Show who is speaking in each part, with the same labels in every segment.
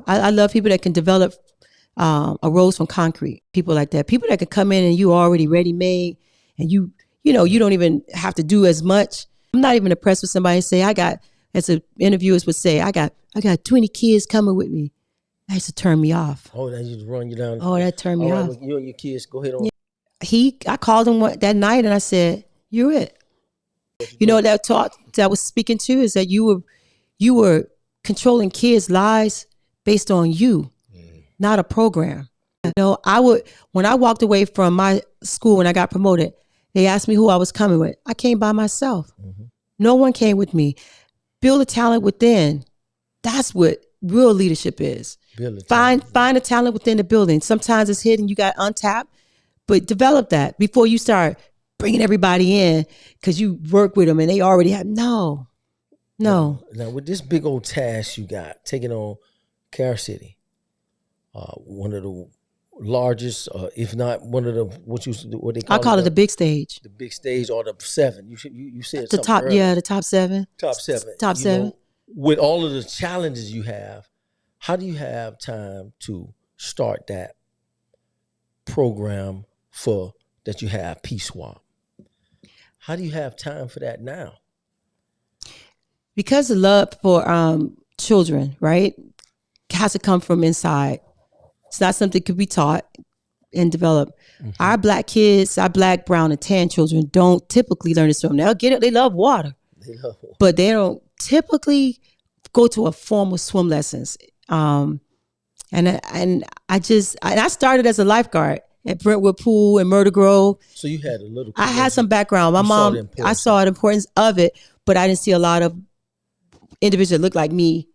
Speaker 1: I love people that can develop a rose from concrete. People like that. People that can come in and you already ready made, and you don't even have to do as much. I'm not even impressed with somebody say as an interviewers would say, I got 20 kids coming with me. That used to turn me off.
Speaker 2: Oh, that used to run you down.
Speaker 1: Oh, that turned me off.
Speaker 2: Well, you and your kids, go ahead on.
Speaker 1: I called him that night and I said, "You're it." That talk that I was speaking to is that you were controlling kids' lives based on you, not a program. When I walked away from my school when I got promoted, they asked me who I was coming with. I came by myself. Mm-hmm. No one came with me. Build a talent within. That's what real leadership is. Find a talent within the building. Sometimes it's hidden, you got untapped, but develop that before you start bringing everybody in because you work with them and they already have. No.
Speaker 2: Now, with this big old task you got, taking on Carol City, one of the largest, if not one of the, what they call it?
Speaker 1: I call it the big stage.
Speaker 2: The big stage or the 7. You said
Speaker 1: the top,
Speaker 2: earlier.
Speaker 1: Yeah, the top 7.
Speaker 2: Top 7.
Speaker 1: Top 7.
Speaker 2: With all of the challenges you have, how do you have time to start that program that you have, Peace Swap? How do you have time for that now?
Speaker 1: Because the love for children, right, has to come from inside. It's not something that could be taught and developed. Mm-hmm. Our black kids, our black, brown, and tan children don't typically learn to swim. They'll get it. They love water. But they don't typically go to a formal swim lessons. And I started as a lifeguard at Brentwood Pool and Murder Grove.
Speaker 2: So you had a little.
Speaker 1: I had some background. My mom, I saw the importance of it, but I didn't see a lot of individuals that looked like me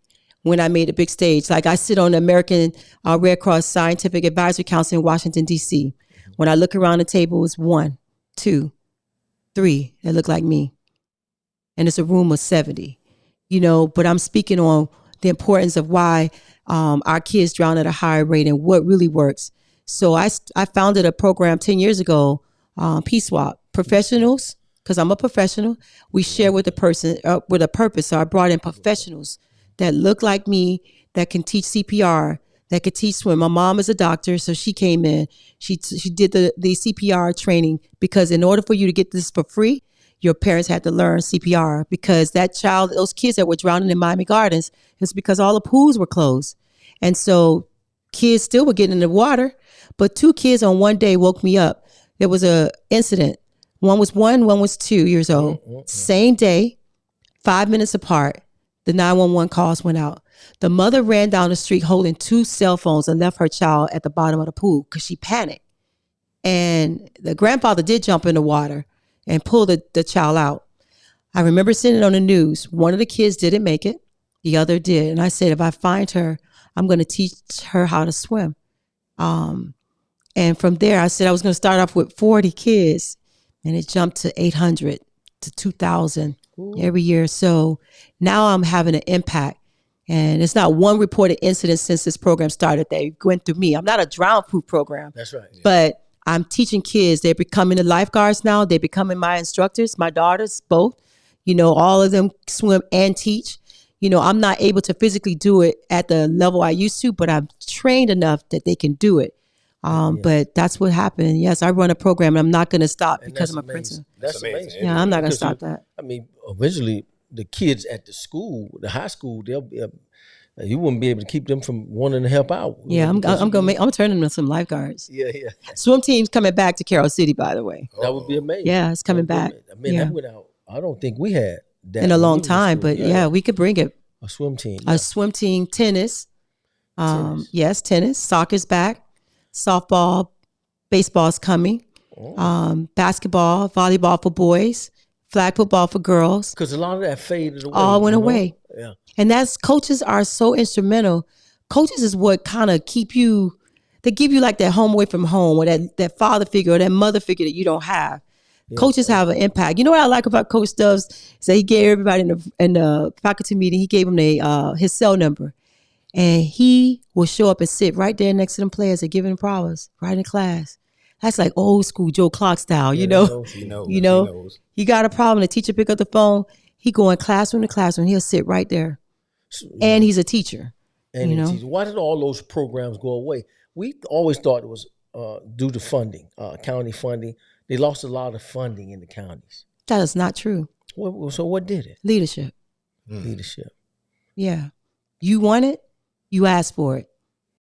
Speaker 1: when I made a big stage. Like I sit on the American Red Cross Scientific Advisory Council in Washington, D.C. When I look around the table, it's 1, 2, 3 that look like me. And it's a room of 70, but I'm speaking on the importance of why our kids drown at a higher rate and what really works. So I founded a program 10 years ago, Peace Swap. Professionals, because I'm a professional, we share with a person with a purpose. So I brought in professionals that look like me, that can teach CPR, that could teach swim. My mom is a doctor, so she came in. She did the CPR training because in order for you to get this for free, your parents had to learn CPR because those kids that were drowning in Miami Gardens, it's because all the pools were closed. And so kids still were getting in the water, but 2 kids on one day woke me up. There was a incident. One was 1 was 2 years old. Mm-hmm. Same day, 5 minutes apart, the 911 calls went out. The mother ran down the street holding 2 cell phones and left her child at the bottom of the pool because she panicked. And the grandfather did jump in the water and pull the child out. I remember seeing it on the news. One of the kids didn't make it. The other did. And I said, if I find her, I'm going to teach her how to swim. And from there, I said I was going to start off with 40 kids. And it jumped to 800 to 2,000 every year. So now I'm having an impact. And it's not one reported incident since this program started that went through me. I'm not a drown-proof program.
Speaker 2: That's right. Yeah.
Speaker 1: But I'm teaching kids. They're becoming the lifeguards now. They're becoming my instructors, my daughters, both. All of them swim and teach. I'm not able to physically do it at the level I used to, but I'm trained enough that they can do it. But that's what happened. Yes, I run a program and I'm not going to stop because I'm a principal.
Speaker 2: That's amazing.
Speaker 1: Yeah, I'm not going to stop that.
Speaker 2: Eventually the kids at the school, the high school, they'll be you wouldn't be able to keep them from wanting to help out.
Speaker 1: Yeah, I'm turning them into some lifeguards.
Speaker 2: Yeah.
Speaker 1: Swim team's coming back to Carol City, by the way.
Speaker 2: That would be amazing.
Speaker 1: Yeah, it's coming back.
Speaker 2: That went out. I don't think we had that
Speaker 1: in a long time, but yeah, we could bring it.
Speaker 2: A swim team.
Speaker 1: A swim team, tennis. Yes, tennis. Soccer's back. Softball, baseball's coming. Basketball, volleyball for boys, flag football for girls.
Speaker 2: Because a lot of that faded away.
Speaker 1: All went away.
Speaker 2: Yeah.
Speaker 1: And coaches are so instrumental. Coaches is what kind of they give you like that home away from home or that father figure or that mother figure that you don't have. Yeah. Coaches have an impact. You know what I like about Coach Stubbs is that he gave everybody in the faculty meeting, he gave them his cell number. And he will show up and sit right there next to them players that giving them problems right in class. That's like old school Joe Clark style, He knows. You got a problem, the teacher pick up the phone, he go in classroom to classroom, he'll sit right there. And he's a teacher.
Speaker 2: And why did all those programs go away? We always thought it was due to funding, county funding. They lost a lot of funding in the counties.
Speaker 1: That is not true.
Speaker 2: So what did it?
Speaker 1: Leadership.
Speaker 2: Leadership.
Speaker 1: Yeah. You want it, you ask for it.